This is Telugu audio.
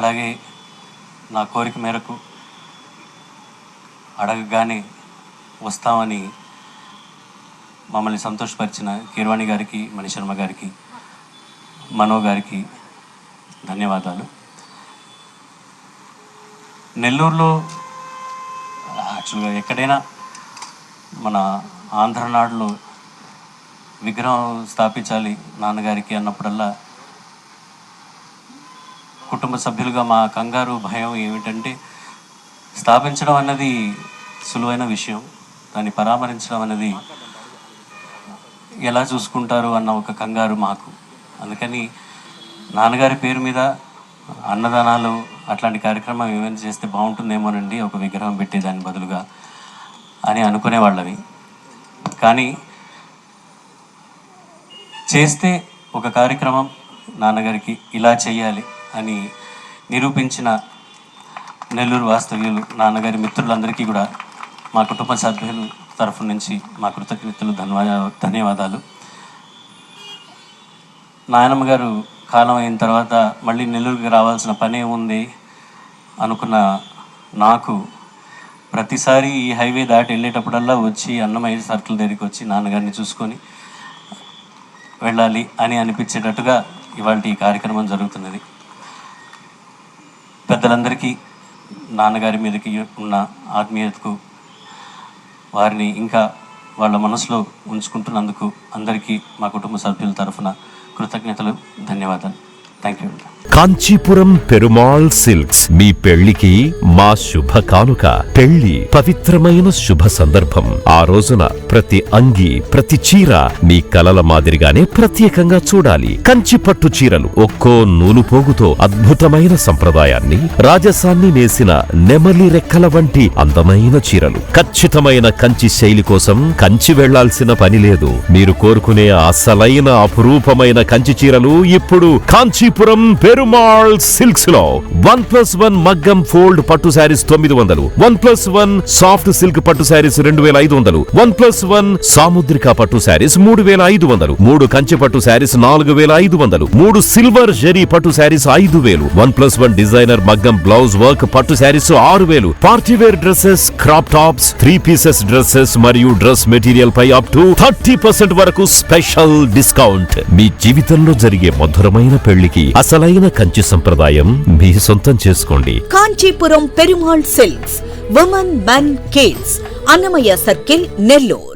అలాగే నా కోరిక మేరకు అడగగానే వస్తామని మమ్మల్ని సంతోషపరిచిన కీరవాణి గారికి, మణిశర్మ గారికి, మనో గారికి ధన్యవాదాలు. నెల్లూరులో యాక్చువల్గా ఎక్కడైనా మన ఆంధ్రనాడులో విగ్రహం స్థాపించాలి నాన్నగారికి అన్నప్పుడల్లా కుటుంబ సభ్యులుగా మా కంగారు భయం ఏమిటంటే స్థాపించడం అన్నది సులువైన విషయం, దాన్ని పరామర్శించడం అనేది ఎలా చూసుకుంటారు అన్న ఒక కంగారు మాకు. అందుకని నాన్నగారి పేరు మీద అన్నదానాలు అట్లాంటి కార్యక్రమం ఏమైనా చేస్తే బాగుంటుందేమోనండి, ఒక విగ్రహం పెట్టేదాని బదులుగా అని అనుకునేవాళ్ళవి. కానీ చేస్తే ఒక కార్యక్రమం నాన్నగారికి ఇలా చేయాలి అని నిరూపించిన నెల్లూరు వాస్తవ్యులు, నాన్నగారి మిత్రులందరికీ కూడా మా కుటుంబ సభ్యుల తరఫు నుంచి మా కృతజ్ఞతలు, ధన్యవాదాలు. నాయనమ్మ గారు కాలం అయిన తర్వాత మళ్ళీ నెల్లూరుకి రావాల్సిన పనే ఉంది అనుకున్న నాకు ప్రతిసారి ఈ హైవే దాటి వెళ్ళేటప్పుడల్లా వచ్చి అన్నమయ్య సర్కిల్ దగ్గరికి వచ్చి నాన్నగారిని చూసుకొని వెళ్ళాలి అని అనిపించేటట్టుగా ఇవాళ ఈ కార్యక్రమం జరుగుతున్నది. పెద్దలందరికీ నాన్నగారి మీదకి ఉన్న ఆత్మీయతకు, వారిని ఇంకా వాళ్ళ మనసులో ఉంచుకుంటున్నందుకు అందరికీ మా కుటుంబ సభ్యుల తరఫున కృతజ్ఞతలు, ధన్యవాదాలు. Thank you. Kanchipuram Perumal silks మీ పెళ్లికి మా శుభ కానుక. పెళ్లి పవిత్రమైన శుభ సందర్భం. ఆ రోజున ప్రతి అంగి, ప్రతి చీర మీ కలల మాదిరిగానే ప్రత్యేకంగా చూడాలి. కంచి పట్టు చీరలు ఒక్కో నూలు పోగుతో అద్భుతమైన సంప్రదాయాన్ని, రాజసాన్ని నేసిన నెమలి రెక్కల వంటి అందమైన చీరలు. ఖచ్చితమైన కంచి శైలి కోసం కంచి వెళ్లాల్సిన పని లేదు. మీరు కోరుకునే అసలైన అపురూపమైన కంచి చీరలు ఇప్పుడు కాంచీపురం పెరుమాళ్ సిల్క్స్ లో 1+1 మగ్గం ఫోల్డ్ పట్టు శారీస్ 900, 1+1 సాఫ్ట్ సిల్క్ పట్టు శారీస్ 2500, 1+1 సాముద్రిక పట్టు శారీస్ 3500, 3 కంచి పట్టు శారీస్ 4500, 3 సిల్వర్ జరీ పట్టు శారీస్ 5000, 1+1 డిజైనర్ మగ్గం బ్లౌజ్ వర్క్ పట్టు sarees 6000, party wear dresses, crop tops, 3 pieces dresses మరియు డ్రెస్ మెటీరియల్ పై అప్ టు 30% వరకు స్పెషల్ డిస్కౌంట్. మీ జీవితంలో జరిగే మధురమైన పెళ్లికి అసలైన కంచి సంప్రదాయం మీ సొంతం చేసుకోండి. Kanchipuram Perumal silks, women, men, kids, Annamayya circle, Nellore.